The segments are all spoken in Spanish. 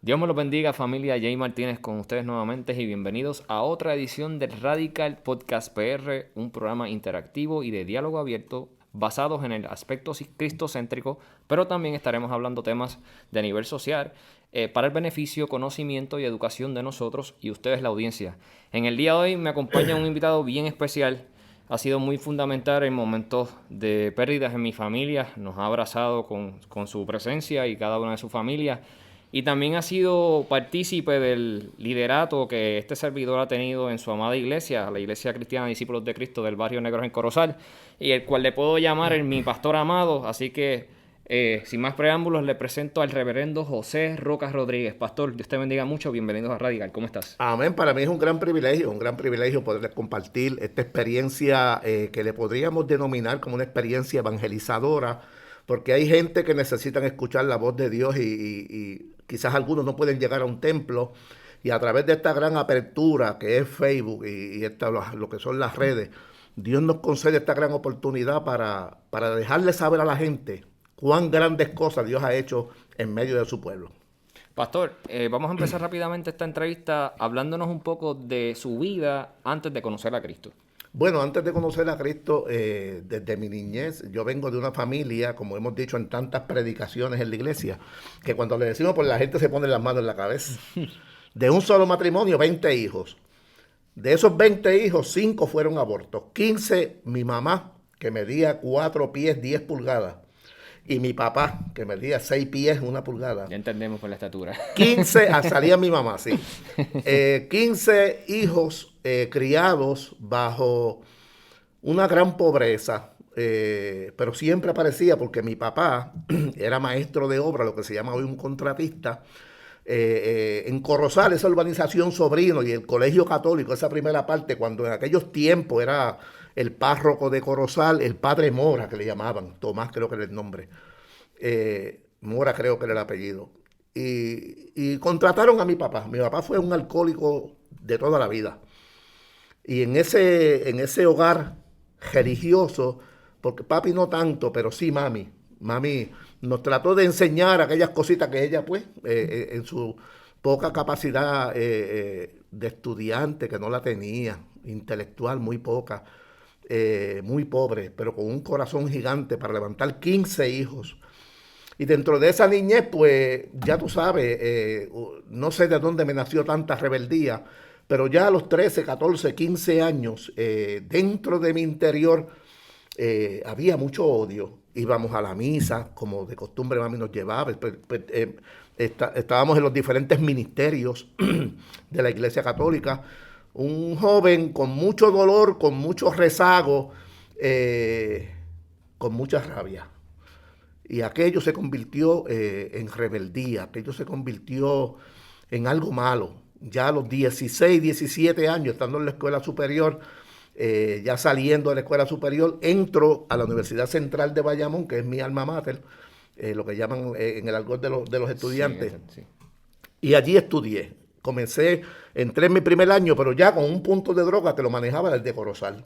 Dios me los bendiga, familia. Jay Martínez con ustedes nuevamente y bienvenidos a otra edición del Radical Podcast PR, un programa interactivo y de diálogo abierto basados en el aspecto cristocéntrico, pero también estaremos hablando temas de nivel social para el beneficio, conocimiento y educación de nosotros y ustedes, la audiencia. En el día de hoy me acompaña un invitado bien especial. Ha sido muy fundamental en momentos de pérdidas en mi familia. Nos ha abrazado con su presencia y cada una de sus familias. Y también ha sido partícipe del liderato que este servidor ha tenido en su amada iglesia, la Iglesia Cristiana Discípulos de Cristo del barrio Negros en Corozal, y el cual le puedo llamar mi pastor amado. Así que, sin más preámbulos, le presento al reverendo José Rocas Rodríguez. Pastor, Dios te bendiga mucho. Bienvenidos a Radical. ¿Cómo estás? Amén. Para mí es un gran privilegio poder compartir esta experiencia que le podríamos denominar como una experiencia evangelizadora, porque hay gente que necesitan escuchar la voz de Dios y quizás algunos no pueden llegar a un templo y a través de esta gran apertura que es Facebook lo que son las redes, Dios nos concede esta gran oportunidad para dejarle saber a la gente cuán grandes cosas Dios ha hecho en medio de su pueblo. Pastor, vamos a empezar rápidamente esta entrevista hablándonos un poco de su vida antes de conocer a Cristo. Bueno, antes de conocer a Cristo, desde mi niñez, yo vengo de una familia, como hemos dicho en tantas predicaciones en la iglesia, que cuando le decimos, pues la gente se pone las manos en la cabeza. De un solo matrimonio, 20 hijos. De esos 20 hijos, 5 fueron abortos. 15, mi mamá, que medía 4 pies, 10 pulgadas. Y mi papá, que medía 6 pies, 1 pulgada. Ya entendemos por la estatura. 15, salía mi mamá, sí. 15 hijos criados bajo una gran pobreza, pero siempre aparecía porque mi papá era maestro de obra, lo que se llama hoy un contratista, en Corozal, esa urbanización Sobrino y el Colegio Católico, esa primera parte, cuando en aquellos tiempos era el párroco de Corozal, el padre Mora, que le llamaban, Tomás creo que era el nombre, Mora creo que era el apellido, y contrataron a mi papá. Mi papá fue un alcohólico de toda la vida, y en ese hogar religioso, porque papi no tanto, pero sí mami nos trató de enseñar aquellas cositas que ella pues, en su poca capacidad de estudiante, que no la tenía, intelectual muy poca, muy pobre, pero con un corazón gigante para levantar 15 hijos. Y dentro de esa niñez, pues, ya tú sabes, no sé de dónde me nació tanta rebeldía, pero ya a los 13, 14, 15 años, dentro de mi interior, había mucho odio. Íbamos a la misa, como de costumbre mami nos llevaba. Estábamos en los diferentes ministerios de la Iglesia Católica. Un joven con mucho dolor, con mucho rezago, con mucha rabia. Y aquello se convirtió en rebeldía, aquello se convirtió en algo malo. Ya a los 16, 17 años, estando en la escuela superior, ya saliendo de la escuela superior, entro a la Universidad Central de Bayamón, que es mi alma mater, lo que llaman en el argot de los estudiantes. Sí. Y allí estudié. Entré en mi primer año, pero ya con un punto de droga que lo manejaba desde Corozal.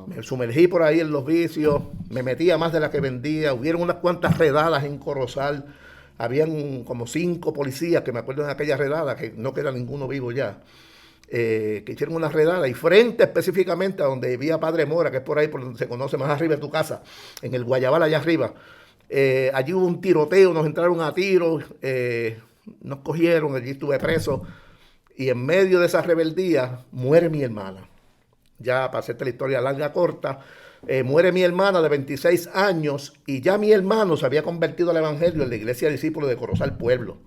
Me sumergí por ahí en los vicios, me metía más de la que vendía, hubieron unas cuantas redadas en Corozal, habían como 5 policías que me acuerdo de aquella redada, que no queda ninguno vivo ya, que hicieron una redada y frente específicamente a donde vivía Padre Mora, que es por ahí por donde se conoce más arriba de tu casa, en el Guayabal allá arriba, allí hubo un tiroteo, nos entraron a tiros, nos cogieron, allí estuve preso y en medio de esa rebeldía muere mi hermana. Ya para hacerte la historia larga corta, muere mi hermana de 26 años y ya mi hermano se había convertido al evangelio en la iglesia de discípulos de Corozal Pueblo.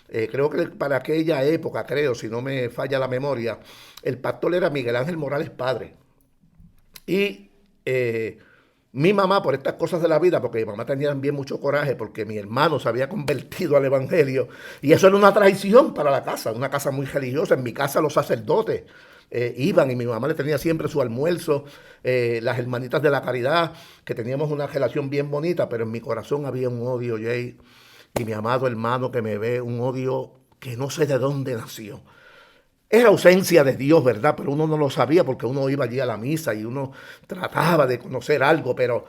Creo que para aquella época, si no me falla la memoria, el pastor era Miguel Ángel Morales Padre. Y mi mamá, por estas cosas de la vida, porque mi mamá tenía también mucho coraje, porque mi hermano se había convertido al evangelio, y eso era una traición para la casa, una casa muy religiosa. En mi casa los sacerdotes iban y mi mamá le tenía siempre su almuerzo, las hermanitas de la caridad, que teníamos una relación bien bonita, pero en mi corazón había un odio, Jay, y mi amado hermano que me ve, un odio que no sé de dónde nació. Es ausencia de Dios, ¿verdad? Pero uno no lo sabía porque uno iba allí a la misa y uno trataba de conocer algo, pero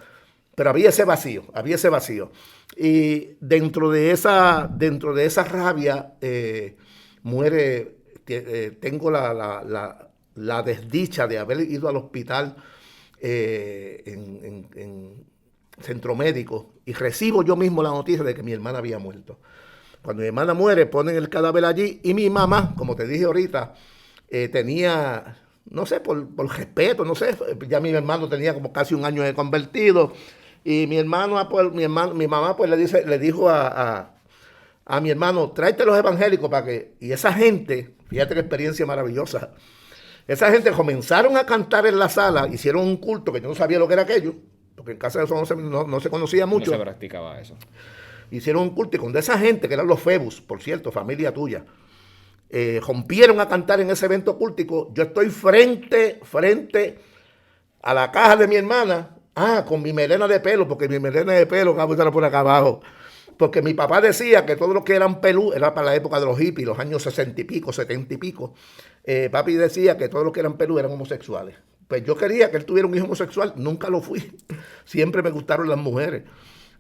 Pero había ese vacío, había ese vacío. Y dentro de esa rabia muere, tengo la desdicha de haber ido al hospital en centro médico y recibo yo mismo la noticia de que mi hermana había muerto. Cuando mi hermana muere, ponen el cadáver allí y mi mamá, como te dije ahorita, tenía, no sé, por respeto, no sé, ya mi hermano tenía como casi un año de convertido y mi mamá pues le dijo a mi hermano, tráete los evangélicos para que, y esa gente, fíjate qué experiencia maravillosa, esa gente comenzaron a cantar en la sala, hicieron un culto que yo no sabía lo que era aquello, porque en casa de eso no se conocía mucho. No se practicaba eso. Hicieron un culto y cuando esa gente, que eran los Febus, por cierto, familia tuya, rompieron a cantar en ese evento cultico, yo estoy frente a la caja de mi hermana, con mi melena de pelo, porque mi melena de pelo, vamos a estar por acá abajo, porque mi papá decía que todos los que eran pelú, era para la época de los hippies, los años 60 y pico, 70 y pico, papi decía que todos los que eran pelú eran homosexuales. Pues yo quería que él tuviera un hijo homosexual, nunca lo fui, siempre me gustaron las mujeres.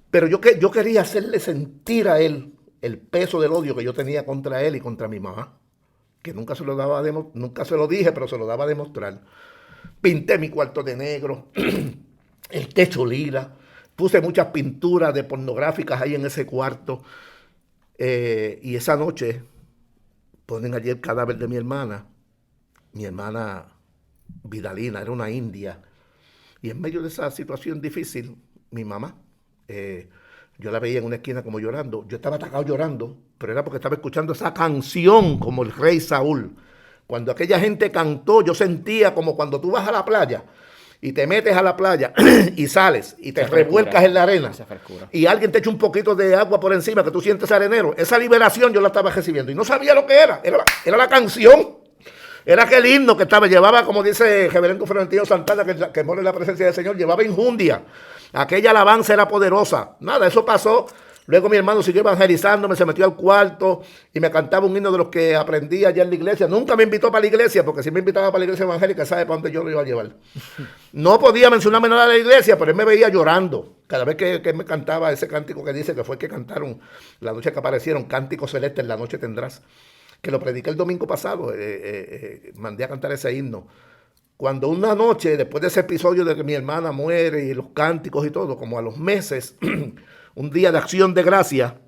Pero yo quería hacerle sentir a él el peso del odio que yo tenía contra él y contra mi mamá, que nunca se lo dije, pero se lo daba a demostrar. Pinté mi cuarto de negro, el techo lila, puse muchas pinturas de pornográficas ahí en ese cuarto. Y esa noche ponen allí el cadáver de mi hermana Vidalina, era una india. Y en medio de esa situación difícil, mi mamá, yo la veía en una esquina como llorando. Yo estaba atacado llorando, pero era porque estaba escuchando esa canción como el rey Saúl. Cuando aquella gente cantó, yo sentía como cuando tú vas a la playa y te metes a la playa y sales y te revuelcas en la arena y alguien te echa un poquito de agua por encima que tú sientes arenero. Esa liberación yo la estaba recibiendo y no sabía lo que era. Era la canción. Era aquel himno que llevaba, como dice el reverendo Florentino Santana, que muere en la presencia del Señor, llevaba injundia. Aquella alabanza era poderosa. Nada, eso pasó. Luego mi hermano siguió evangelizándome, se metió al cuarto y me cantaba un himno de los que aprendí allá en la iglesia. Nunca me invitó para la iglesia, porque si me invitaba para la iglesia evangélica, sabe para dónde yo lo iba a llevar. No podía mencionarme nada de la iglesia, pero él me veía llorando. Cada vez que me cantaba ese cántico que dice que fue el que cantaron la noche que aparecieron, Cántico Celeste, en la noche tendrás, que lo prediqué el domingo pasado, mandé a cantar ese himno. Cuando una noche, después de ese episodio de que mi hermana muere y los cánticos y todo, como a los meses, un día de acción de gracia,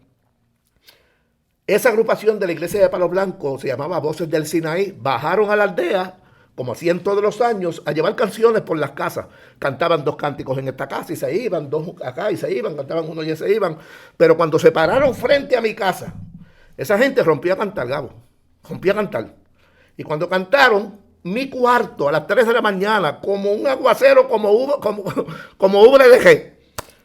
esa agrupación de la iglesia de Palo Blanco, se llamaba Voces del Sinaí, bajaron a la aldea, como hacían todos los años, a llevar canciones por las casas. Cantaban 2 cánticos en esta casa y se iban, 2 acá y se iban, cantaban uno y se iban. Pero cuando se pararon frente a mi casa, esa gente rompió a cantar, Gabo, rompió a cantar. Y cuando cantaron, mi cuarto a las 3 de la mañana, como un aguacero, como VDG.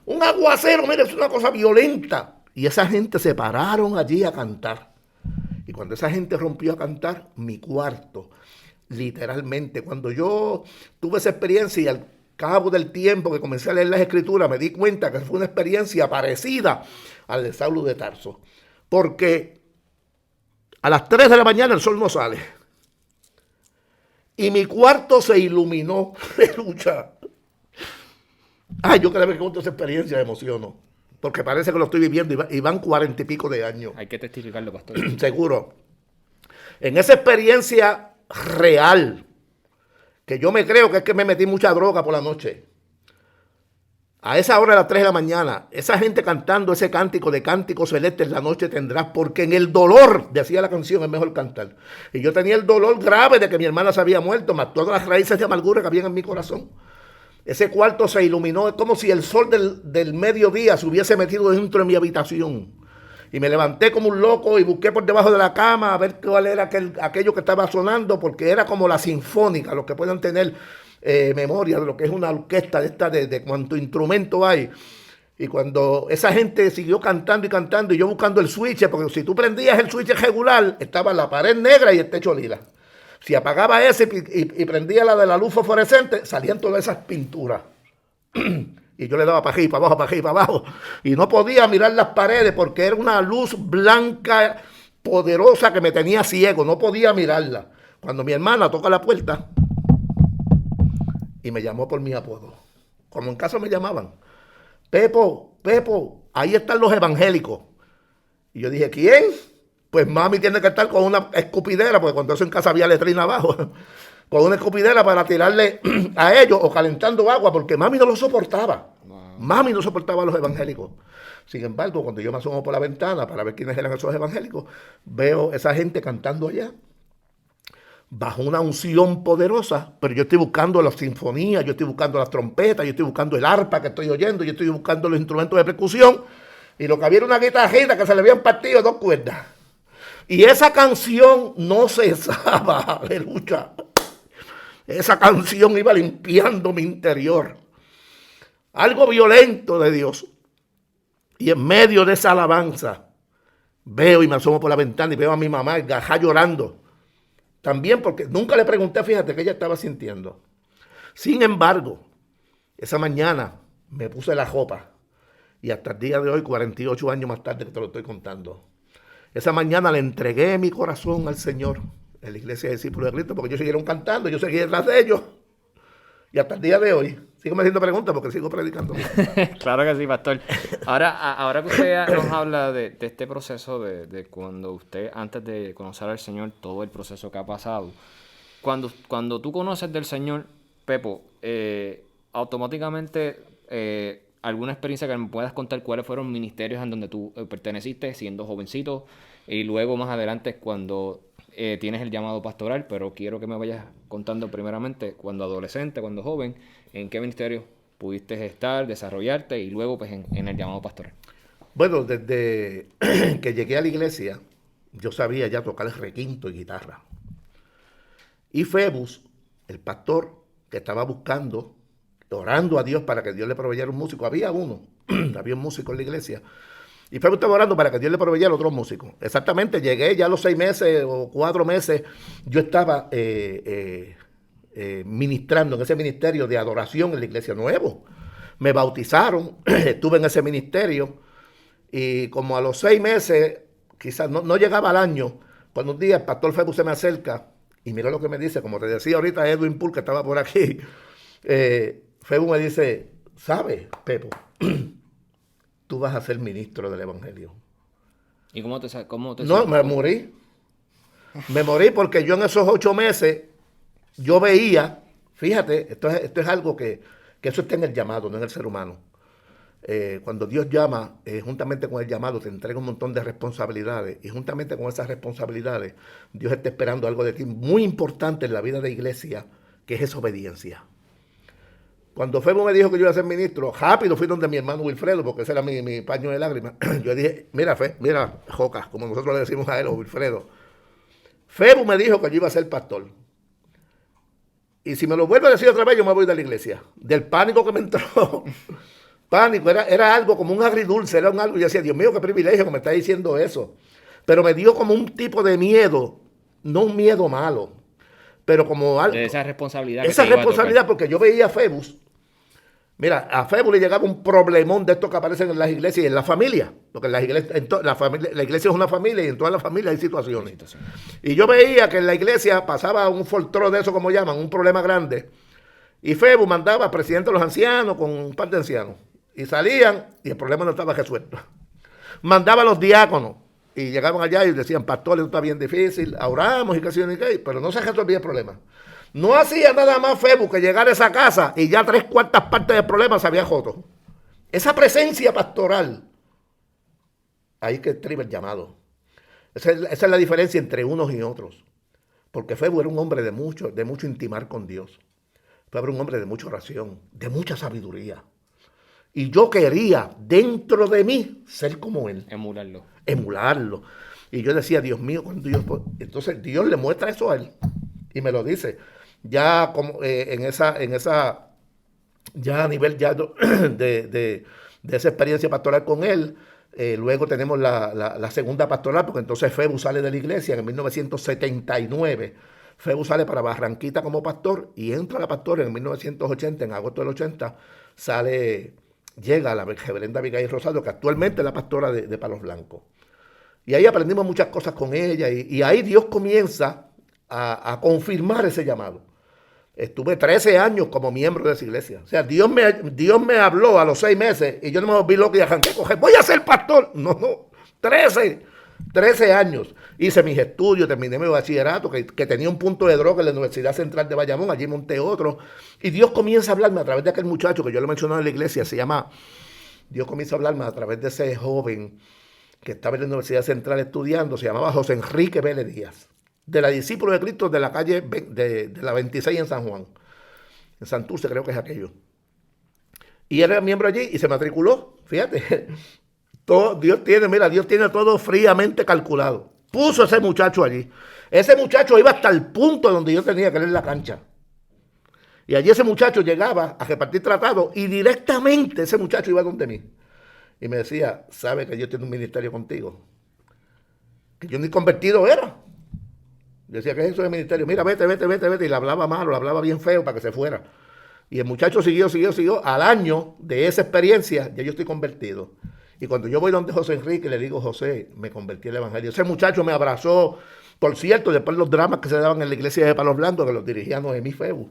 Un aguacero, mire, es una cosa violenta. Y esa gente se pararon allí a cantar. Y cuando esa gente rompió a cantar, mi cuarto, literalmente, cuando yo tuve esa experiencia y al cabo del tiempo que comencé a leer las escrituras, me di cuenta que fue una experiencia parecida al de Saulo de Tarso. Porque a las 3 de la mañana el sol no sale. Y mi cuarto se iluminó de lucha. Ay, yo cada vez que cuento esa experiencia me emociono. Porque parece que lo estoy viviendo y van 40 y pico de años. Hay que testificarlo, pastor. Seguro. En esa experiencia real, que yo me creo que es que me metí mucha droga por la noche. A esa hora de las 3 de la mañana, esa gente cantando ese cántico de Cántico Celeste, en la noche tendrás, porque en el dolor, decía la canción, es mejor cantar. Y yo tenía el dolor grave de que mi hermana se había muerto, más todas las raíces de amargura que habían en mi corazón. Ese cuarto se iluminó, es como si el sol del mediodía se hubiese metido dentro de mi habitación. Y me levanté como un loco y busqué por debajo de la cama a ver cuál era aquello que estaba sonando, porque era como la sinfónica, los que puedan tener memoria de lo que es una orquesta de cuánto instrumento hay. Y cuando esa gente siguió cantando y cantando, y yo buscando el switch, porque si tú prendías el switch regular, estaba la pared negra y el techo lila. Si apagaba ese y prendía la de la luz fosforescente, salían todas esas pinturas. Y yo le daba para aquí, para abajo, para aquí, para abajo. Y no podía mirar las paredes porque era una luz blanca, poderosa, que me tenía ciego. No podía mirarla. Cuando mi hermana toca la puerta y me llamó por mi apodo, como en casa me llamaban, Pepo, ahí están los evangélicos. Y yo dije, ¿quién? Pues mami tiene que estar con una escupidera, porque cuando eso en casa había letrina abajo, con una escupidera para tirarle a ellos o calentando agua, porque mami no lo soportaba. Wow. Mami no soportaba a los evangélicos. Sin embargo, cuando yo me asomo por la ventana para ver quiénes eran esos evangélicos, veo esa gente cantando allá, bajo una unción poderosa, pero yo estoy buscando las sinfonías, yo estoy buscando las trompetas, yo estoy buscando el arpa que estoy oyendo, yo estoy buscando los instrumentos de percusión, y lo que había era una guitarrita que se le habían partido 2 cuerdas. Y esa canción no cesaba, aleluya. Esa canción iba limpiando mi interior. Algo violento de Dios. Y en medio de esa alabanza, veo y me asomo por la ventana y veo a mi mamá Gajá llorando. También porque nunca le pregunté, fíjate, qué ella estaba sintiendo. Sin embargo, esa mañana me puse la ropa. Y hasta el día de hoy, 48 años más tarde que te lo estoy contando. Esa mañana le entregué mi corazón al Señor en la iglesia de Discípulos de Cristo, porque ellos siguieron cantando, yo seguí detrás de ellos. Y hasta el día de hoy, sigo me haciendo preguntas porque sigo predicando. Claro que sí, pastor. Ahora que usted nos habla de este proceso de cuando usted, antes de conocer al Señor, todo el proceso que ha pasado, cuando tú conoces del Señor, Pepo, automáticamente, alguna experiencia que me puedas contar, cuáles fueron ministerios en donde tú perteneciste siendo jovencito, y luego más adelante cuando tienes el llamado pastoral, pero quiero que me vayas contando primeramente cuando adolescente, cuando joven, en qué ministerio pudiste estar, desarrollarte y luego pues en el llamado pastoral. Bueno, desde que llegué a la iglesia, yo sabía ya tocar el requinto y guitarra. Y Febus, el pastor que estaba buscando, orando a Dios para que Dios le proveyera un músico, había un músico en la iglesia, y Febus estaba orando para que Dios le proveyera otro músico. Exactamente, llegué ya a los 6 meses o 4 meses, yo estaba ministrando en ese ministerio de adoración en la iglesia Nuevo. Me bautizaron, estuve en ese ministerio, y como a los 6 meses, quizás no llegaba al año, cuando un día el pastor Febus se me acerca, y mira lo que me dice, como te decía ahorita Edwin Poole, que estaba por aquí, Febus me dice, ¿sabes, Pepo? Tú vas a ser ministro del Evangelio. ¿Y cómo te No, me morí. Me morí porque yo en esos 8 meses, yo veía, fíjate, esto es algo que eso está en el llamado, no en el ser humano. Cuando Dios llama, juntamente con el llamado, te entrega un montón de responsabilidades. Y juntamente con esas responsabilidades, Dios está esperando algo de ti muy importante en la vida de la iglesia, que es esa obediencia. Cuando Febo me dijo que yo iba a ser ministro, rápido fui donde mi hermano Wilfredo, porque ese era mi paño de lágrimas. Yo dije, mira, Joca, como nosotros le decimos a él, o Wilfredo. Febo me dijo que yo iba a ser pastor. Y si me lo vuelve a decir otra vez, yo me voy de la iglesia. Del pánico que me entró. Pánico, era algo como un agridulce, era un algo. Yo decía, Dios mío, qué privilegio que me está diciendo eso. Pero me dio como un tipo de miedo, no un miedo malo, pero como algo. De esa responsabilidad. Esa responsabilidad, porque yo veía a Febus. Mira, a Febus le llegaba un problemón de estos que aparecen en las iglesias y en la familia. Porque en las iglesias, la iglesia es una familia y en todas las familias hay situaciones. Y yo veía que en la iglesia pasaba un foltrón de eso, como llaman, un problema grande. Y Febus mandaba al presidente de los ancianos con un par de ancianos. Y salían y el problema no estaba resuelto. Mandaba a los diáconos y llegaban allá y decían, pastor, esto está bien difícil, oramos y qué sé yo ni qué, pero no se resolvía el problema. No hacía nada más Febus que llegar a esa casa y ya 3/4 partes del problema se había roto. Esa presencia pastoral, ahí que estriba el llamado. Esa es la diferencia entre unos y otros. Porque Febus era un hombre de mucho intimar con Dios. Febus era un hombre de mucha oración, de mucha sabiduría. Y yo quería, dentro de mí, ser como él. Emularlo. Y yo decía, Dios mío, cuando Dios... Entonces Dios le muestra eso a él. Y me lo dice. Ya como en esa ya a nivel ya de esa experiencia pastoral con él, luego tenemos la segunda pastoral, porque entonces Febus sale de la iglesia en 1979. Febus sale para Barranquita como pastor y entra la pastora en 1980, en agosto del 80, llega la reverenda Abigail Rosado, que actualmente es la pastora de Palos Blancos. Y ahí aprendimos muchas cosas con ella y ahí Dios comienza a confirmar ese llamado. Estuve 13 años como miembro de esa iglesia. O sea, Dios me habló a los 6 meses y yo no me volví loco y arranqué a coger, voy a ser pastor. No, 13 años. Hice mis estudios, terminé mi bachillerato, que tenía un punto de droga en la Universidad Central de Bayamón, allí monté otro. Y Dios comienza a hablarme a través de aquel muchacho que yo le mencioné en la iglesia, Dios comienza a hablarme a través de ese joven que estaba en la Universidad Central estudiando, se llamaba José Enrique Vélez Díaz, de la Discípulos de Cristo de la calle de la 26 en San Juan, en Santurce creo que es aquello. Y él era miembro allí y se matriculó, fíjate. Dios tiene todo fríamente calculado. Puso a ese muchacho allí. Ese muchacho iba hasta el punto donde yo tenía que leer la cancha. Y allí ese muchacho llegaba a repartir tratados y directamente ese muchacho iba donde mí. Y me decía, ¿sabe que Dios tiene un ministerio contigo? Que yo ni convertido era. Yo decía, ¿qué es eso de ministerio? Mira, vete. Y le hablaba malo, le hablaba bien feo para que se fuera. Y el muchacho siguió. Al año de esa experiencia, ya yo estoy convertido. Y cuando yo voy donde José Enrique, le digo, José, me convertí al evangelio. Ese muchacho me abrazó. Por cierto, después los dramas que se daban en la iglesia de Palos Blancos, que los dirigía Noemí Febus.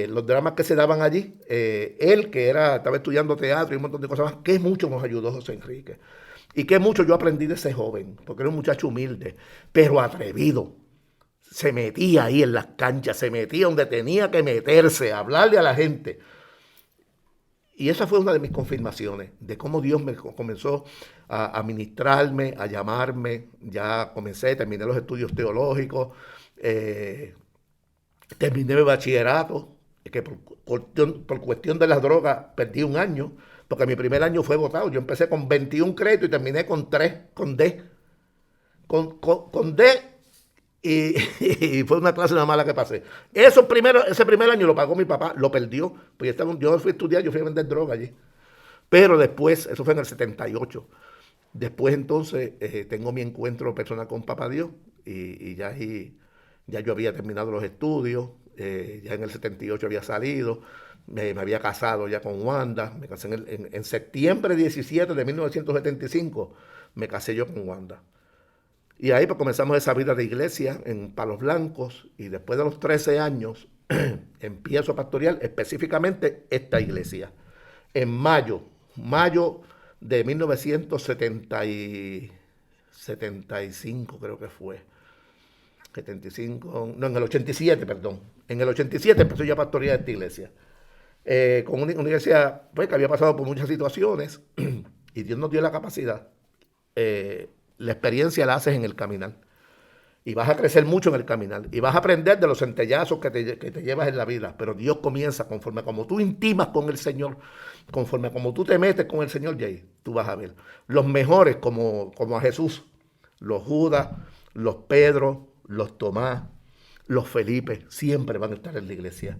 Los dramas que se daban allí, él que estaba estudiando teatro y un montón de cosas más, que mucho nos ayudó José Enrique. Y que mucho yo aprendí de ese joven, porque era un muchacho humilde, pero atrevido. Se metía ahí en las canchas, se metía donde tenía que meterse, a hablarle a la gente. Y esa fue una de mis confirmaciones, de cómo Dios me comenzó a ministrarme, a llamarme. Ya terminé los estudios teológicos, terminé mi bachillerato, que por cuestión de las drogas perdí un año, porque mi primer año fue votado. Yo empecé con 21 créditos y terminé con 3, con D. Con D, y fue una clase nada mala que pasé. Ese primer año lo pagó mi papá, lo perdió. Pues yo fui a estudiar, yo fui a vender droga allí. Pero después, eso fue en el 78. Después entonces tengo mi encuentro personal con Papá Dios y ya yo había terminado los estudios, ya en el 78 había salido, me había casado ya con Wanda, me casé en septiembre 17 de 1975, me casé yo con Wanda. Y ahí pues comenzamos esa vida de iglesia en Palos Blancos y después de los 13 años empiezo a pastorear específicamente esta iglesia. En mayo de 1975 creo que fue. 75, no, en el 87, perdón. En el 87 empezó ya a pastorear esta iglesia. Con una iglesia pues, que había pasado por muchas situaciones y Dios nos dio la capacidad. La experiencia la haces en el caminar. Y vas a crecer mucho en el caminar. Y vas a aprender de los centellazos que te llevas en la vida. Pero Dios comienza conforme como tú intimas con el Señor, conforme como tú te metes con el Señor, Jay, tú vas a ver. Los mejores como a Jesús, los Judas, los Pedro, los Tomás, los Felipe, siempre van a estar en la iglesia.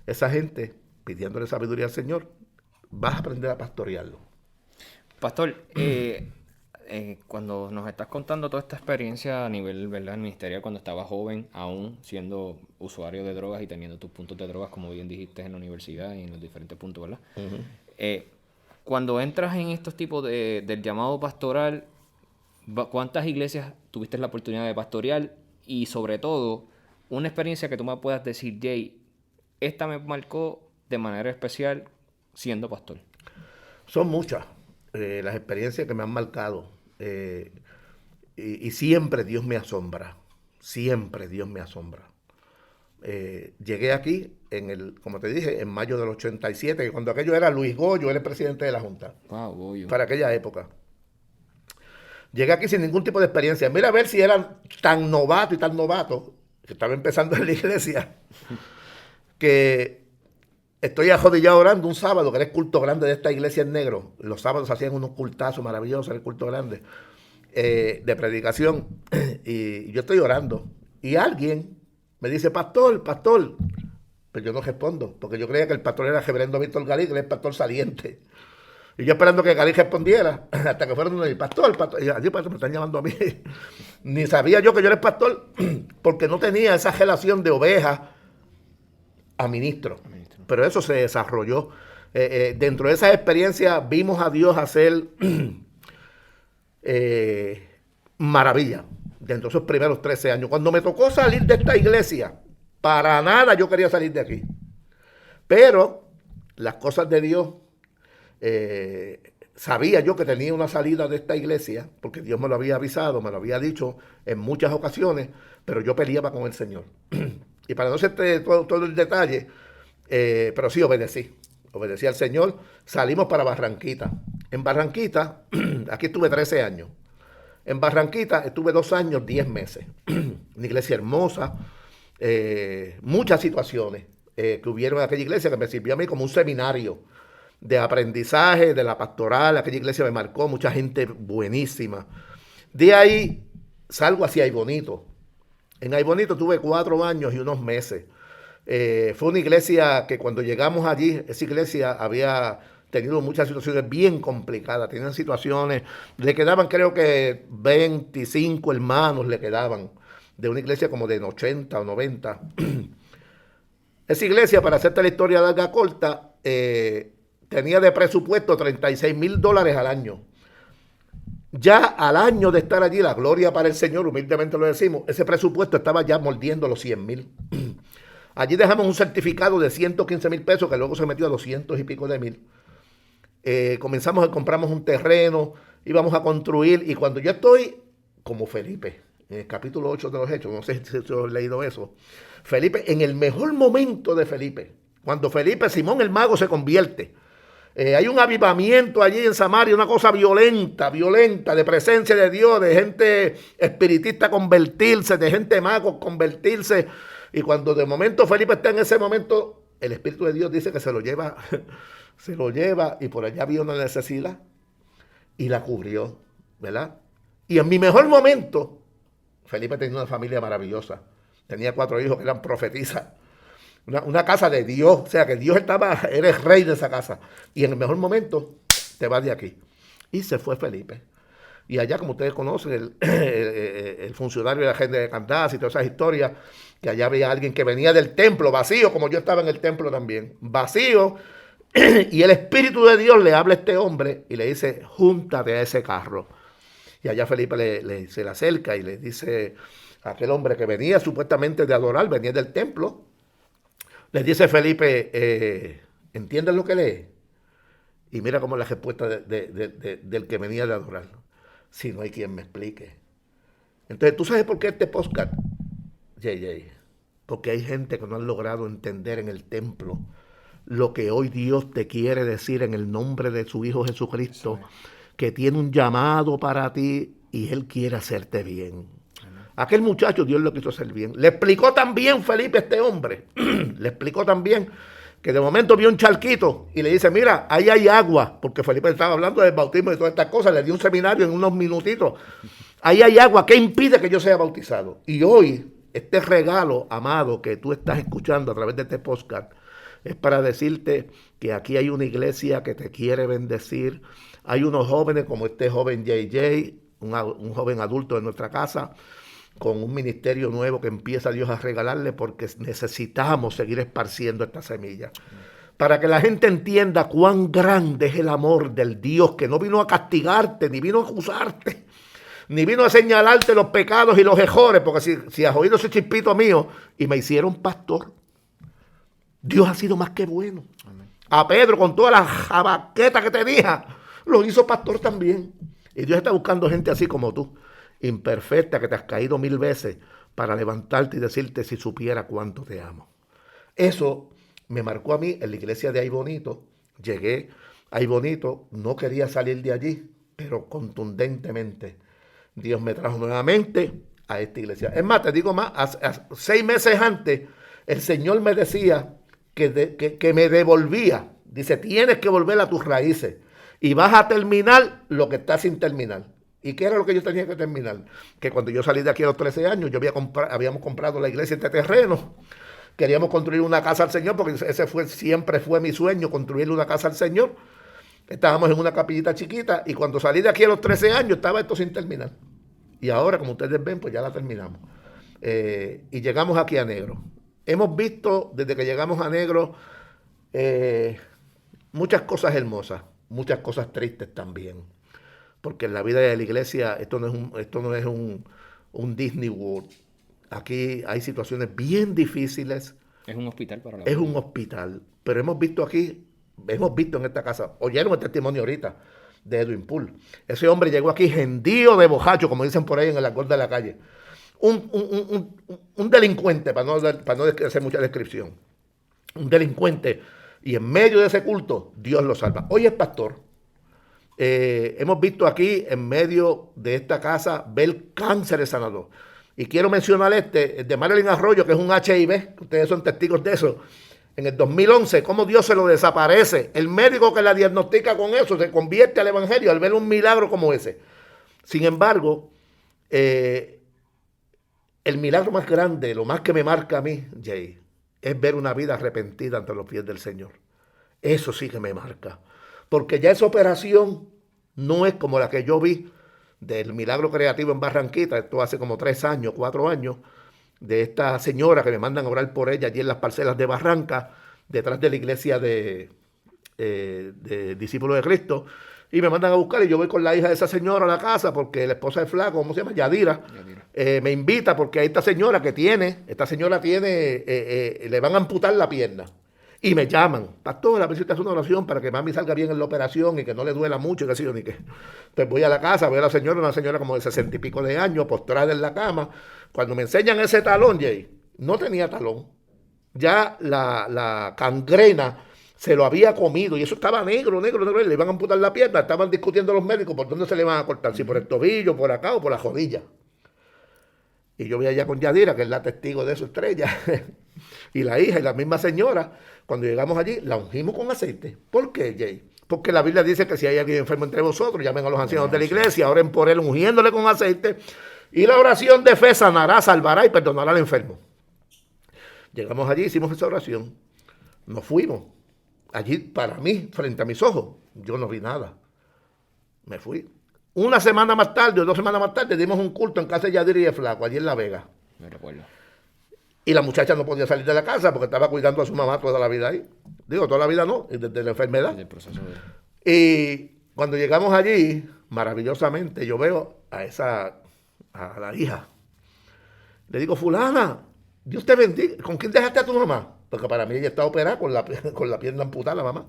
Esa gente, pidiéndole sabiduría al Señor, vas a aprender a pastorearlo. Pastor, cuando nos estás contando toda esta experiencia a nivel, ¿verdad?, ministerial, cuando estabas joven, aún siendo usuario de drogas y teniendo tus puntos de drogas, como bien dijiste, en la universidad y en los diferentes puntos, ¿verdad? Uh-huh. Cuando entras en estos tipos del llamado pastoral, ¿cuántas iglesias tuviste la oportunidad de pastorear? Y sobre todo, una experiencia que tú me puedas decir, Jay, esta me marcó de manera especial siendo pastor. Son muchas las experiencias que me han marcado. Y siempre Dios me asombra. Siempre Dios me asombra. Llegué aquí, como te dije, en mayo del 87, que cuando aquello era Luis Goyo, era el presidente de la Junta. Wow, Goyo. Para aquella época. Llegué aquí sin ningún tipo de experiencia. Mira a ver si era tan novato, que estaba empezando en la iglesia, que estoy arrodillado orando un sábado, que era el culto grande de esta iglesia en negro. Los sábados hacían unos cultazos maravillosos, el culto grande, de predicación. Y yo estoy orando. Y alguien me dice, pastor. Pero yo no respondo, porque yo creía que el pastor era reverendo Víctor Galí, que era el pastor saliente. Y yo esperando que Galí respondiera, hasta que fueron donde el pastor. Y allí me están llamando a mí. Ni sabía yo que yo era el pastor, porque no tenía esa relación de oveja a ministro. Pero eso se desarrolló. Dentro de esa experiencia vimos a Dios hacer maravilla. Dentro de esos primeros 13 años. Cuando me tocó salir de esta iglesia, Para nada yo quería salir de aquí. Pero las cosas de Dios, sabía yo que tenía una salida de esta iglesia, porque Dios me lo había avisado, me lo había dicho en muchas ocasiones, pero yo peleaba con el Señor. Y para no hacerte todo el detalle, pero sí obedecí al Señor, salimos para Barranquita. En Barranquita, aquí estuve 13 años. En Barranquita estuve 2 años, 10 meses. Una iglesia hermosa, muchas situaciones que hubieron en aquella iglesia que me sirvió a mí como un seminario de aprendizaje, de la pastoral. Aquella iglesia me marcó, mucha gente buenísima. De ahí salgo hacia Aybonito. En Aybonito tuve 4 años y unos meses. Fue una iglesia que cuando llegamos allí, esa iglesia había tenido muchas situaciones bien complicadas. Tenían situaciones, le quedaban creo que 25 hermanos le quedaban, de una iglesia como de 80 o 90. Esa iglesia, para hacerte la historia larga corta, tenía de presupuesto $36,000 al año. Ya al año de estar allí, la gloria para el Señor, humildemente lo decimos, ese presupuesto estaba ya mordiendo los 100,000. Allí dejamos un certificado de 115,000 pesos que luego se metió a 200 y pico de mil. Compramos un terreno, íbamos a construir, y cuando yo estoy como Felipe, en el capítulo 8 de los Hechos, no sé si has leído eso, Felipe, en el mejor momento de Felipe, cuando Felipe, Simón el mago se convierte, hay un avivamiento allí en Samaria, una cosa violenta, de presencia de Dios, de gente espiritista convertirse, de gente mago convertirse. Y cuando de momento Felipe está en ese momento, el Espíritu de Dios dice que se lo lleva, y por allá había una necesidad y la cubrió, ¿verdad? Y en mi mejor momento, Felipe tenía una familia maravillosa. Tenía 4 hijos que eran profetisas. Una casa de Dios, o sea que Dios eres rey de esa casa. Y en el mejor momento te vas de aquí. Y se fue Felipe. Y allá, como ustedes conocen, el funcionario de la gente de Candás y todas esas historias, que allá había alguien que venía del templo vacío, como yo estaba en el templo también, vacío, y el Espíritu de Dios le habla a este hombre y le dice, júntate a ese carro. Y allá Felipe se le acerca y le dice a aquel hombre que venía supuestamente de adorar, venía del templo, le dice Felipe, ¿entiendes lo que lee? Y mira cómo es la respuesta del que venía de adorar. Si no hay quien me explique. Entonces, ¿tú sabes por qué este podcast? JJ, porque hay gente que no han logrado entender en el templo lo que hoy Dios te quiere decir en el nombre de su Hijo Jesucristo, que tiene un llamado para ti y Él quiere hacerte bien. Aquel muchacho Dios lo quiso hacer bien. Le explicó también Felipe a este hombre, le explicó también que de momento vio un charquito y le dice, mira, ahí hay agua, porque Felipe estaba hablando del bautismo y todas estas cosas, le dio un seminario en unos minutitos. Ahí hay agua, ¿qué impide que yo sea bautizado? Y hoy, este regalo, amado, que tú estás escuchando a través de este podcast, es para decirte que aquí hay una iglesia que te quiere bendecir. Hay unos jóvenes como este joven JJ, un joven adulto de nuestra casa, con un ministerio nuevo que empieza Dios a regalarle, porque necesitamos seguir esparciendo esta semilla. Para que la gente entienda cuán grande es el amor del Dios que no vino a castigarte, ni vino a acusarte, ni vino a señalarte los pecados y los errores, porque si has oído ese chispito mío y me hicieron pastor, Dios ha sido más que bueno. Amén. A Pedro, con toda la jabaqueta que tenía, lo hizo pastor también. Y Dios está buscando gente así como tú, imperfecta, que te has caído 1000 veces, para levantarte y decirte, si supiera cuánto te amo. Eso me marcó a mí en la iglesia de Aybonito. Llegué a Aybonito, no quería salir de allí, pero contundentemente Dios me trajo nuevamente a esta iglesia. Es más, te digo más, 6 meses antes, el Señor me decía que me devolvía. Dice, tienes que volver a tus raíces y vas a terminar lo que estás sin terminar. ¿Y qué era lo que yo tenía que terminar? Que cuando yo salí de aquí a los 13 años, habíamos comprado la iglesia, este terreno. Queríamos construir una casa al Señor, porque siempre fue mi sueño, construirle una casa al Señor. Estábamos en una capillita chiquita, y cuando salí de aquí a los 13 años, estaba esto sin terminar. Y ahora, como ustedes ven, pues ya la terminamos. Y llegamos aquí a Negro. Hemos visto, desde que llegamos a Negro, muchas cosas hermosas, muchas cosas tristes también. Porque en la vida de la iglesia esto no es un Disney World. Aquí hay situaciones bien difíciles. Es un hospital para la Es vida. un hospital. Pero hemos visto aquí, hemos visto en esta casa, oyeron el testimonio ahorita de Edwin Poole. Ese hombre llegó aquí gendío de bojacho, como dicen por ahí en el alcohol de la calle. Un delincuente, para no hacer mucha descripción. Un delincuente. Y en medio de ese culto, Dios lo salva. Hoy es pastor. Hemos visto aquí, en medio de esta casa, ver cánceres sanador. Y quiero mencionar el de Marilyn Arroyo, que es un HIV, que ustedes son testigos de eso. En el 2011, cómo Dios se lo desaparece. El médico que la diagnostica con eso se convierte al evangelio al ver un milagro como ese. Sin embargo, el milagro más grande, lo más que me marca a mí, Jay, es ver una vida arrepentida ante los pies del Señor. Eso sí que me marca. Porque ya esa operación no es como la que yo vi del milagro creativo en Barranquita, esto hace como 3 años, 4 años, de esta señora que me mandan a orar por ella allí en las parcelas de Barranca, detrás de la iglesia de Discípulos de Cristo, y me mandan a buscar y yo voy con la hija de esa señora a la casa porque la esposa del flaco, ¿cómo se llama? Yadira. Me invita porque esta señora tiene, le van a amputar la pierna. Y me llaman, pastor, a ver si usted hace una oración para que mami salga bien en la operación y que no le duela mucho y qué sé yo ni qué. Entonces voy a la casa, veo a la señora, una señora como de 60 y pico de años, postrada en la cama. Cuando me enseñan ese talón, Jay, no tenía talón. Ya la gangrena se lo había comido y eso estaba negro, le iban a amputar la pierna. Estaban discutiendo los médicos por dónde se le iban a cortar, si por el tobillo, por acá o por la rodilla. Y yo voy allá con Yadira, que es la testigo de su estrella, y la hija y la misma señora. Cuando llegamos allí, la ungimos con aceite. ¿Por qué, Jay? Porque la Biblia dice que si hay alguien enfermo entre vosotros, llamen a los ancianos de la iglesia, oren por él, ungiéndole con aceite. Y la oración de fe sanará, salvará y perdonará al enfermo. Llegamos allí, hicimos esa oración. Nos fuimos. Allí, para mí, frente a mis ojos, yo no vi nada. Me fui. Una semana más tarde o 2 semanas más tarde dimos un culto en casa de Yadir y de Flaco, allí en La Vega. Me recuerdo. Y la muchacha no podía salir de la casa porque estaba cuidando a su mamá toda la vida ahí. Digo, toda la vida no, desde la enfermedad. Desde el proceso de... Y cuando llegamos allí, maravillosamente, yo veo a la hija. Le digo, fulana, Dios te bendiga. ¿Con quién dejaste a tu mamá? Porque para mí ella está operada con la pierna amputada, la mamá.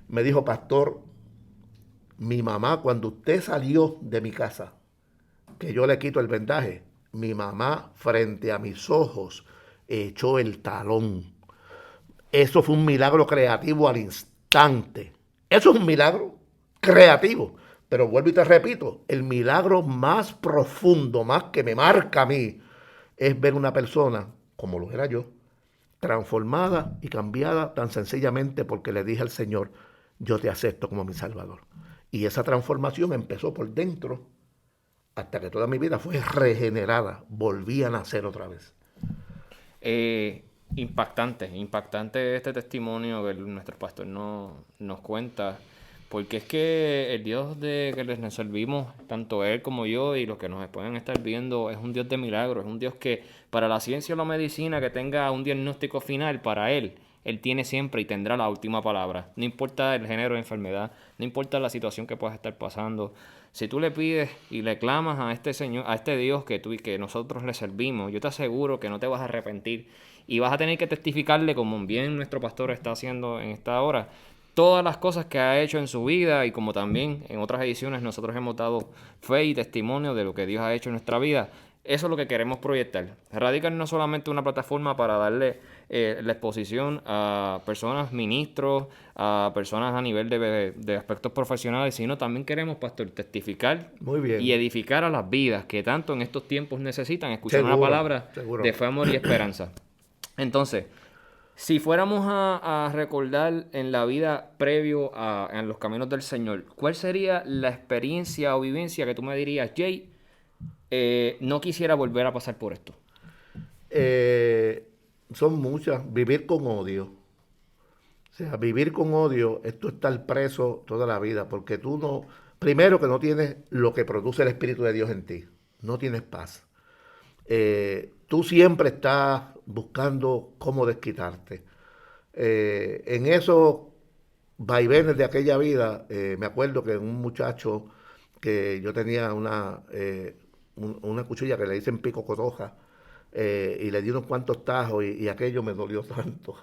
Me dijo, pastor, mi mamá, cuando usted salió de mi casa, que yo le quito el vendaje, mi mamá frente a mis ojos echó el talón. Eso fue un milagro creativo al instante. Eso es un milagro creativo. Pero vuelvo y te repito, el milagro más profundo, más que me marca a mí, es ver una persona, como lo era yo, transformada y cambiada tan sencillamente porque le dije al Señor, yo te acepto como mi Salvador. Y esa transformación empezó por dentro hasta que toda mi vida fue regenerada, volví a nacer otra vez. Impactante este testimonio que nuestro pastor nos cuenta, porque es que el Dios de que les servimos, tanto él como yo y los que nos pueden estar viendo, es un Dios de milagros, es un Dios que para la ciencia o la medicina que tenga un diagnóstico final, para él tiene siempre y tendrá la última palabra. No importa el género de enfermedad, no importa la situación que puedas estar pasando. Si tú le pides y le clamas a este Señor, a este Dios que nosotros le servimos, yo te aseguro que no te vas a arrepentir y vas a tener que testificarle, como bien nuestro pastor está haciendo en esta hora, todas las cosas que ha hecho en su vida, y como también en otras ediciones nosotros hemos dado fe y testimonio de lo que Dios ha hecho en nuestra vida. Eso es lo que queremos proyectar. Radical no es solamente una plataforma para darle la exposición a personas, ministros, a personas a nivel de aspectos profesionales, sino también queremos, pastor, testificar Muy bien. Y edificar a las vidas que tanto en estos tiempos necesitan escuchar una palabra de fe, amor y esperanza. Entonces, si fuéramos a recordar en la vida previo en los caminos del Señor, ¿cuál sería la experiencia o vivencia que tú me dirías, Jay, no quisiera volver a pasar por esto? Son muchas. Vivir con odio. O sea, vivir con odio es tú estar preso toda la vida, porque tú no, primero que no tienes lo que produce el Espíritu de Dios en ti, no tienes paz. Tú siempre estás buscando cómo desquitarte. En esos vaivenes de aquella vida, me acuerdo que un muchacho que yo tenía una cuchilla que le dicen pico cotoja, y le di unos cuantos tajos y aquello me dolió tanto.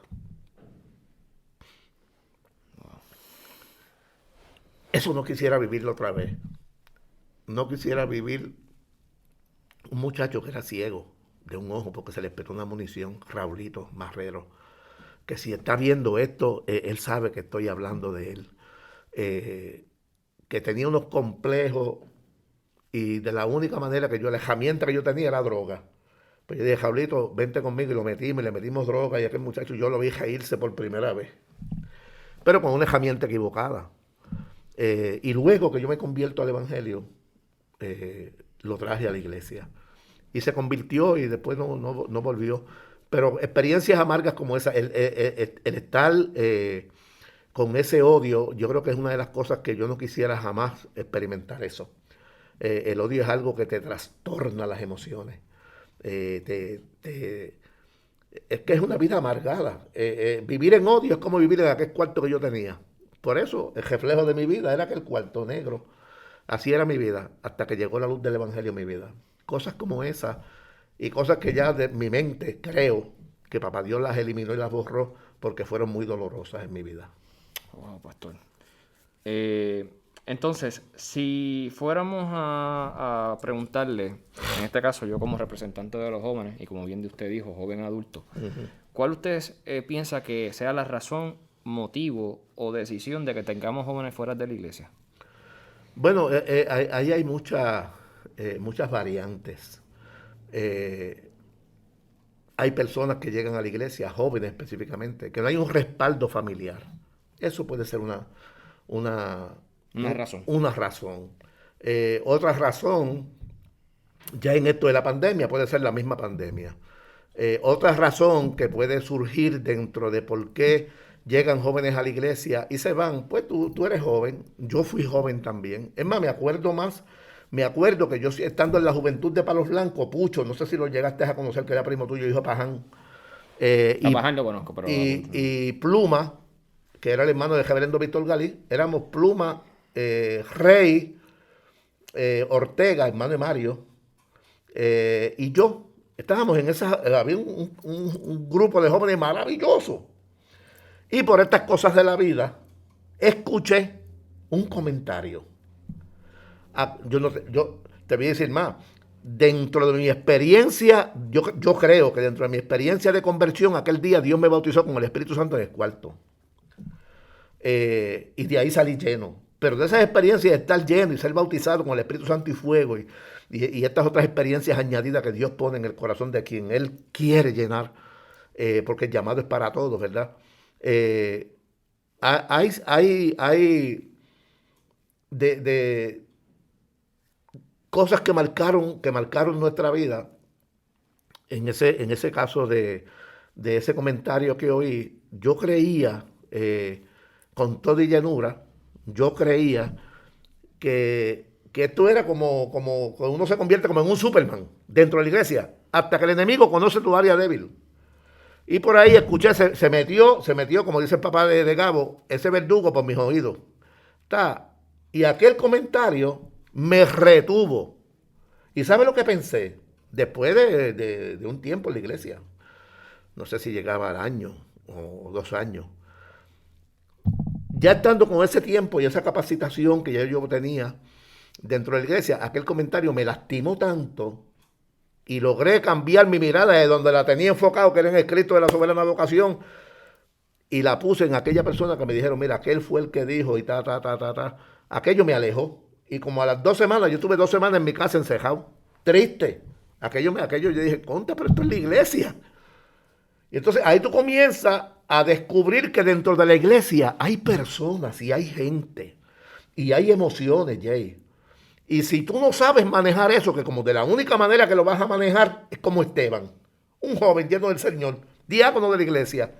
Eso no quisiera vivirlo otra vez. No quisiera vivir un muchacho que era ciego de un ojo porque se le explotó una munición, Raulito Marrero, que si está viendo esto, él sabe que estoy hablando de él, que tenía unos complejos y de la única manera que la herramienta que yo tenía era droga. Pues yo dije, Raulito, vente conmigo, y lo metimos, y le metimos droga, y aquel muchacho yo lo vi reírse por primera vez, pero con una herramienta equivocada. Y luego que yo me convierto al Evangelio, lo traje a la iglesia. Y se convirtió y después no volvió. Pero experiencias amargas como esa, el estar con ese odio, yo creo que es una de las cosas que yo no quisiera jamás experimentar eso. El odio es algo que te trastorna las emociones. Es que es una vida amargada. Vivir en odio es como vivir en aquel cuarto que yo tenía. Por eso, el reflejo de mi vida era aquel cuarto negro. Así era mi vida, hasta que llegó la luz del Evangelio en mi vida. Cosas como esas, y cosas que ya de mi mente creo que Papá Dios las eliminó y las borró, porque fueron muy dolorosas en mi vida. Wow, pastor. Entonces, si fuéramos a preguntarle, en este caso yo como representante de los jóvenes, y como bien de usted dijo, joven adulto, ¿cuál usted piensa que sea la razón, motivo o decisión de que tengamos jóvenes fuera de la iglesia? Bueno, ahí hay muchas variantes. Hay personas que llegan a la iglesia, jóvenes específicamente, que no hay un respaldo familiar. Eso puede ser una razón. Una razón. Otra razón, ya en esto de la pandemia, puede ser la misma pandemia. Otra razón que puede surgir dentro de por qué llegan jóvenes a la iglesia y se van, pues tú eres joven, yo fui joven también. Es más, me acuerdo que yo estando en la juventud de Palos Blancos, Pucho, no sé si lo llegaste a conocer, que era primo tuyo, hijo de Paján. Paján lo conozco, pero... Y Pluma, que era el hermano de reverendo Víctor Galí, éramos Pluma, Rey, Ortega, hermano de Mario, y yo. Estábamos en había un grupo de jóvenes maravilloso. Y por estas cosas de la vida, escuché un comentario. Yo te voy a decir más. Dentro de mi experiencia, yo creo que dentro de mi experiencia de conversión, aquel día Dios me bautizó con el Espíritu Santo en el cuarto. Y de ahí salí lleno. Pero de esas experiencias de estar lleno y ser bautizado con el Espíritu Santo y fuego y estas otras experiencias añadidas que Dios pone en el corazón de quien Él quiere llenar, porque el llamado es para todos, ¿verdad? Hay de cosas que marcaron nuestra vida. En ese caso de ese comentario que oí, yo creía, con toda y llenura, yo creía que esto era como uno se convierte como en un Superman dentro de la iglesia, hasta que el enemigo conoce tu área débil. Y por ahí escuché, se metió, como dice el papá de Gabo, ese verdugo por mis oídos. Y aquel comentario me retuvo. ¿Y sabe lo que pensé? Después de un tiempo en la iglesia, no sé si llegaba al año o 2 años, ya estando con ese tiempo y esa capacitación que ya yo tenía dentro de la iglesia, aquel comentario me lastimó tanto y logré cambiar mi mirada de donde la tenía enfocado, que era en el Cristo de la soberana vocación, y la puse en aquella persona que me dijeron, mira, aquel fue el que dijo y Aquello me alejó. Y como a las 2 semanas, yo estuve 2 semanas en mi casa encejado, triste. Aquello yo dije, conta, pero esto es la iglesia. Y entonces ahí tú comienzas a descubrir que dentro de la iglesia hay personas y hay gente y hay emociones, Jay. Y si tú no sabes manejar eso, que como de la única manera que lo vas a manejar es como Esteban, un joven lleno del Señor, diácono de la iglesia,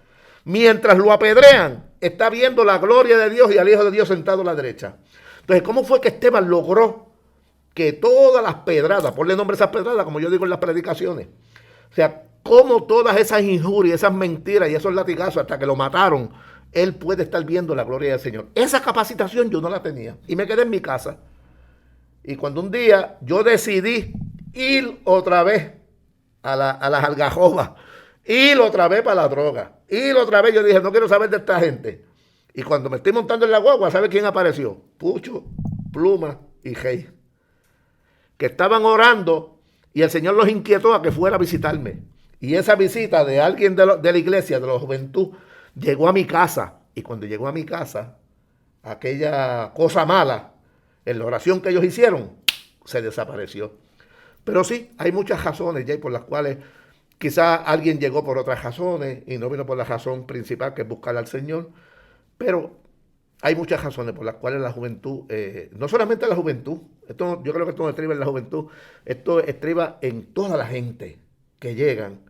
mientras lo apedrean, está viendo la gloria de Dios y al Hijo de Dios sentado a la derecha. Entonces, ¿cómo fue que Esteban logró que todas las pedradas, ponle nombre a esas pedradas, como yo digo en las predicaciones, o sea, cómo todas esas injurias, esas mentiras y esos latigazos hasta que lo mataron, él puede estar viendo la gloria del Señor? Esa capacitación yo no la tenía y me quedé en mi casa. Y cuando un día yo decidí ir otra vez a las algarrobas. Y lo trabé para la droga. Y lo trabé. Yo dije, no quiero saber de esta gente. Y cuando me estoy montando en la guagua, ¿sabe quién apareció? Pucho, Pluma y Rey. Que estaban orando y el Señor los inquietó a que fuera a visitarme. Y esa visita de alguien de la iglesia, de la juventud, llegó a mi casa. Y cuando llegó a mi casa, aquella cosa mala, en la oración que ellos hicieron, se desapareció. Pero sí, hay muchas razones, Jay, por las cuales quizás alguien llegó por otras razones y no vino por la razón principal, que es buscar al Señor. Pero hay muchas razones por las cuales la juventud, no solamente la juventud, yo creo que esto no estriba en la juventud, esto estriba en toda la gente que llegan.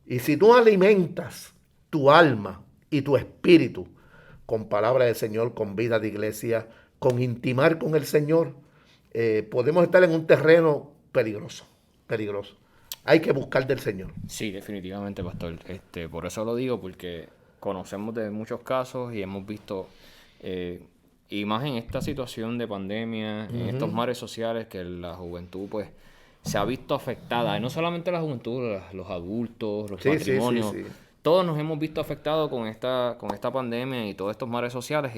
Y si tú alimentas tu alma y tu espíritu con palabra del Señor, con vida de iglesia, con intimar con el Señor, podemos estar en un terreno peligroso, peligroso. Hay que buscar del Señor. Sí, definitivamente, pastor. Por eso lo digo, porque conocemos de muchos casos y hemos visto, y más en esta situación de pandemia, en estos mares sociales, que la juventud pues se ha visto afectada. Y no solamente la juventud, los adultos, los matrimonios. Sí. Todos nos hemos visto afectados con esta pandemia y todos estos mares sociales.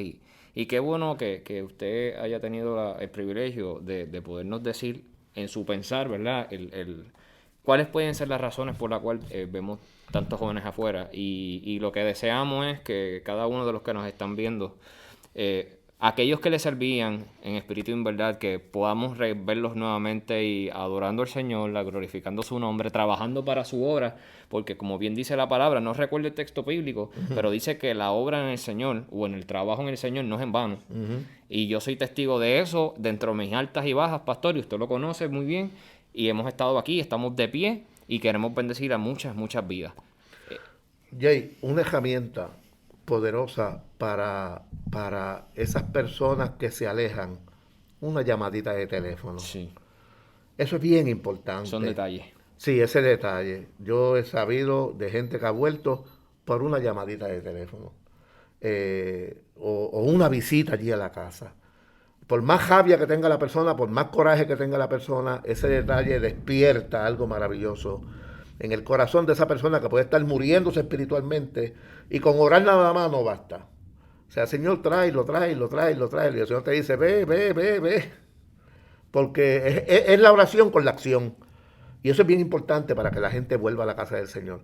Y qué bueno que usted haya tenido el privilegio de podernos decir en su pensar, ¿verdad? ¿Cuáles pueden ser las razones por las cuales vemos tantos jóvenes afuera? Y lo que deseamos es que cada uno de los que nos están viendo, aquellos que les servían en espíritu y en verdad, que podamos verlos nuevamente y adorando al Señor, glorificando su nombre, trabajando para su obra, porque como bien dice la palabra, no recuerdo el texto bíblico, pero dice que la obra en el Señor o en el trabajo en el Señor no es en vano. Y yo soy testigo de eso dentro de mis altas y bajas, pastor, y usted lo conoce muy bien. Y hemos estado aquí, estamos de pie y queremos bendecir a muchas, muchas vidas. Jay, una herramienta poderosa para esas personas que se alejan, una llamadita de teléfono. Sí. Eso es bien importante. Son detalles. Sí, ese detalle. Yo he sabido de gente que ha vuelto por una llamadita de teléfono. O una visita allí a la casa. Por más rabia que tenga la persona, por más coraje que tenga la persona, ese detalle despierta algo maravilloso en el corazón de esa persona que puede estar muriéndose espiritualmente y con orar nada más no basta. O sea, Señor, tráelo. Y el Señor te dice, ve. Porque es la oración con la acción. Y eso es bien importante para que la gente vuelva a la casa del Señor.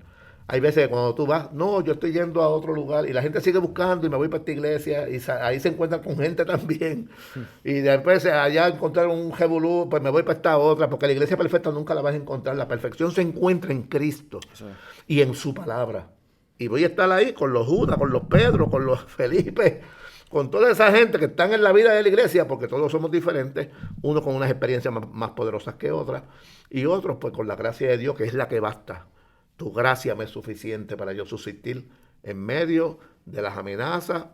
Hay veces que cuando tú vas, no, yo estoy yendo a otro lugar y la gente sigue buscando y me voy para esta iglesia y ahí se encuentran con gente también. Y después allá encontraron un jebulú, pues me voy para esta otra, porque la iglesia perfecta nunca la vas a encontrar. La perfección se encuentra en Cristo y en su palabra. Y voy a estar ahí con los Judas, con los Pedro, con los Felipe, con toda esa gente que están en la vida de la iglesia, porque todos somos diferentes, unos con unas experiencias más poderosas que otras, y otros pues con la gracia de Dios, que es la que basta. Tu gracia me es suficiente para yo subsistir en medio de las amenazas,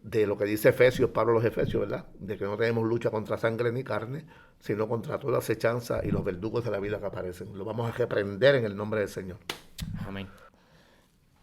de lo que dice Efesios, Pablo a los Efesios, ¿verdad? De que no tenemos lucha contra sangre ni carne, sino contra toda acechanza y los verdugos de la vida que aparecen. Lo vamos a reprender en el nombre del Señor. Amén.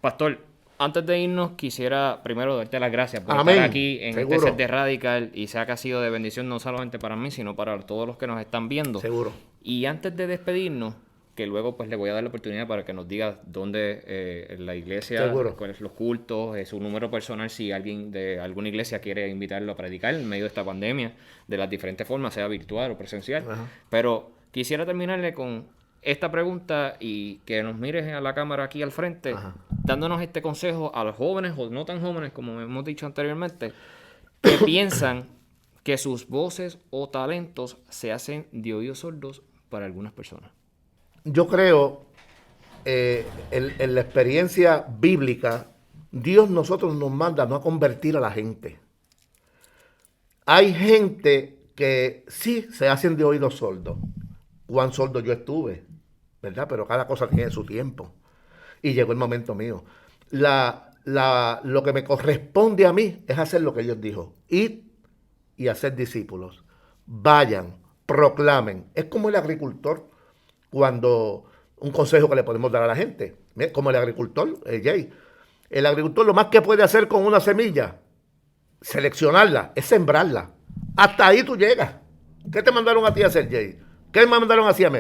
Pastor, antes de irnos, quisiera primero darte las gracias por estar aquí en este set de Radical, y sea que ha sido de bendición no solamente para mí, sino para todos los que nos están viendo. Seguro. Y antes de despedirnos, que luego pues le voy a dar la oportunidad para que nos diga dónde la iglesia, cuáles los cultos, su número personal, si alguien de alguna iglesia quiere invitarlo a predicar en medio de esta pandemia, de las diferentes formas, sea virtual o presencial. Ajá. Pero quisiera terminarle con esta pregunta y que nos mires a la cámara aquí al frente, ajá, dándonos este consejo a los jóvenes o no tan jóvenes, como hemos dicho anteriormente, que piensan que sus voces o talentos se hacen de oídos sordos para algunas personas. Yo creo, en la experiencia bíblica, Dios nosotros nos manda no a convertir a la gente. Hay gente que sí se hacen de oídos sordos. Cuán sordo yo estuve, ¿verdad? Pero cada cosa tiene su tiempo. Y llegó el momento mío. Lo que me corresponde a mí es hacer lo que Dios dijo. Ir y hacer discípulos. Vayan, proclamen. Es como el agricultor. Cuando un consejo que le podemos dar a la gente, como el agricultor, Jay, el agricultor lo más que puede hacer con una semilla, seleccionarla, es sembrarla. Hasta ahí tú llegas. ¿Qué te mandaron a ti a hacer, Jay? ¿Qué me mandaron así a mí?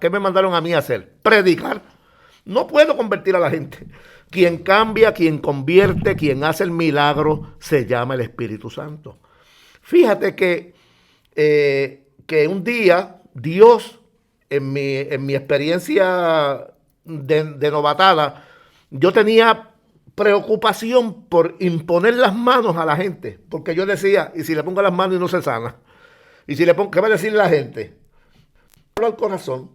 ¿Qué me mandaron a mí a hacer? Predicar. No puedo convertir a la gente. Quien cambia, quien convierte, quien hace el milagro, se llama el Espíritu Santo. Fíjate que un día Dios, en mi experiencia de novatada, yo tenía preocupación por imponer las manos a la gente, porque yo decía, ¿y si le pongo las manos y no se sana? ¿Y si le pongo, qué va a decir la gente? Habló al corazón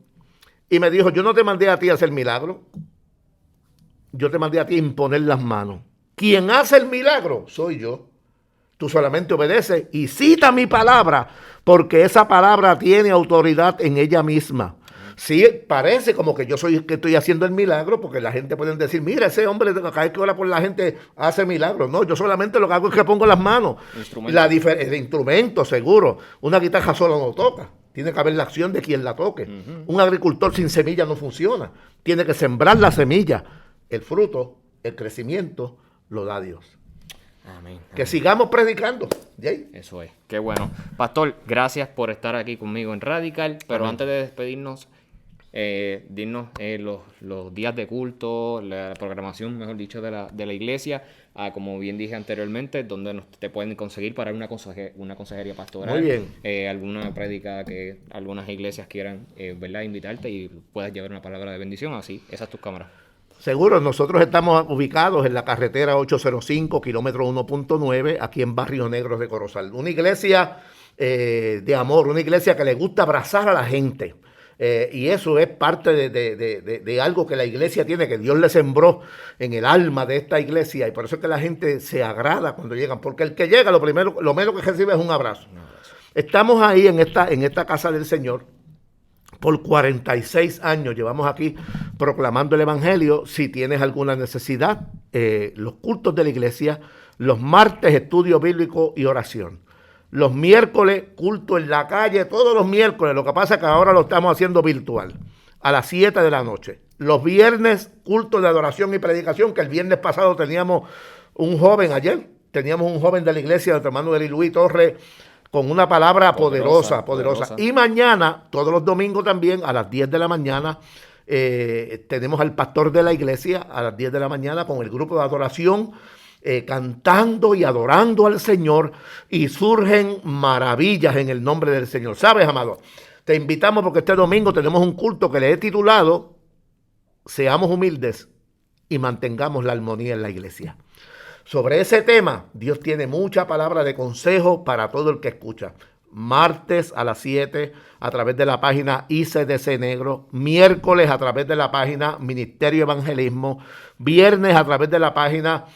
y me dijo, yo no te mandé a ti a hacer milagro, yo te mandé a ti a imponer las manos. Quien hace el milagro soy yo. Tú solamente obedeces y cita mi palabra, porque esa palabra tiene autoridad en ella misma. Sí, parece como que yo soy el que estoy haciendo el milagro, porque la gente puede decir, mira, ese hombre cada vez que ora por la gente hace milagros. No, yo solamente lo que hago es que pongo las manos. El instrumento, seguro. Una guitarra sola no toca. Tiene que haber la acción de quien la toque. Un agricultor sin semilla no funciona. Tiene que sembrar la semilla. El fruto, el crecimiento, lo da Dios. Amén. Que sigamos predicando. ¿Sí? Eso es. Qué bueno. Pastor, gracias por estar aquí conmigo en Radical. Pero antes de despedirnos, dinos los días de culto, la programación, mejor dicho, de la iglesia. Como bien dije anteriormente, donde te pueden conseguir para una consejería pastoral. Muy bien. Alguna prédica que algunas iglesias quieran, ¿verdad? Invitarte y puedas llevar una palabra de bendición. Así, esa es tu cámara. Seguro, nosotros estamos ubicados en la carretera 805, kilómetro 1.9, aquí en Barrio Negro de Corozal. Una iglesia de amor, una iglesia que le gusta abrazar a la gente. Y eso es parte de algo que la iglesia tiene, que Dios le sembró en el alma de esta iglesia. Y por eso es que la gente se agrada cuando llegan, porque el que llega, lo menos que recibe es un abrazo. Estamos ahí en esta casa del Señor. Por 46 años llevamos aquí proclamando el Evangelio. Si tienes alguna necesidad, los cultos de la iglesia, los martes estudio bíblico y oración. Los miércoles culto en la calle, todos los miércoles. Lo que pasa es que ahora lo estamos haciendo virtual, a las 7 de la noche. Los viernes culto de adoración y predicación, que el viernes pasado teníamos un joven, ayer teníamos un joven de la iglesia, nuestro hermano Eli Luis Torres, con una palabra poderosa. Y mañana, todos los domingos también, a las 10 de la mañana, tenemos al pastor de la iglesia a las 10 de la mañana con el grupo de adoración, cantando y adorando al Señor, y surgen maravillas en el nombre del Señor. ¿Sabes, amado? Te invitamos porque este domingo tenemos un culto que le he titulado Seamos humildes y mantengamos la armonía en la iglesia. Sobre ese tema, Dios tiene mucha palabra de consejo para todo el que escucha. Martes a las 7 a través de la página ICDC Negro, miércoles a través de la página Ministerio Evangelismo, viernes a través de la página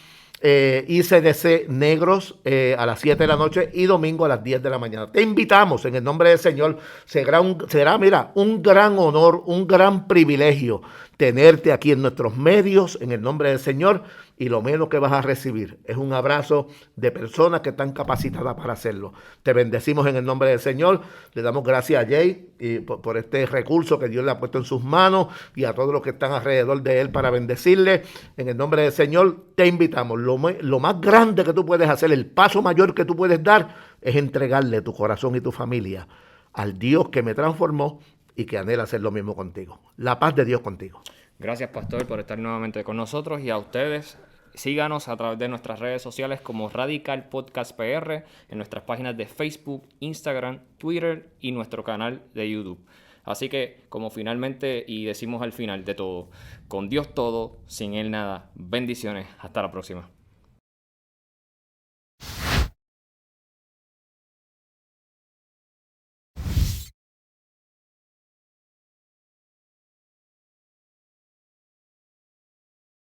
ICDC Negros a las 7 de la noche y domingo a las 10 de la mañana. Te invitamos en el nombre del Señor. Será un gran honor, un gran privilegio tenerte aquí en nuestros medios en el nombre del Señor, y lo menos que vas a recibir es un abrazo de personas que están capacitadas para hacerlo. Te bendecimos en el nombre del Señor. Le damos gracias a Jay por este recurso que Dios le ha puesto en sus manos, y a todos los que están alrededor de él para bendecirle. En el nombre del Señor te invitamos. Lo más grande que tú puedes hacer, el paso mayor que tú puedes dar, es entregarle tu corazón y tu familia al Dios que me transformó y que anhela hacer lo mismo contigo. La paz de Dios contigo. Gracias, pastor, por estar nuevamente con nosotros, y a ustedes. Síganos a través de nuestras redes sociales como Radical Podcast PR, en nuestras páginas de Facebook, Instagram, Twitter y nuestro canal de YouTube. Así que, como finalmente y decimos al final de todo, con Dios todo, sin Él nada. Bendiciones. Hasta la próxima.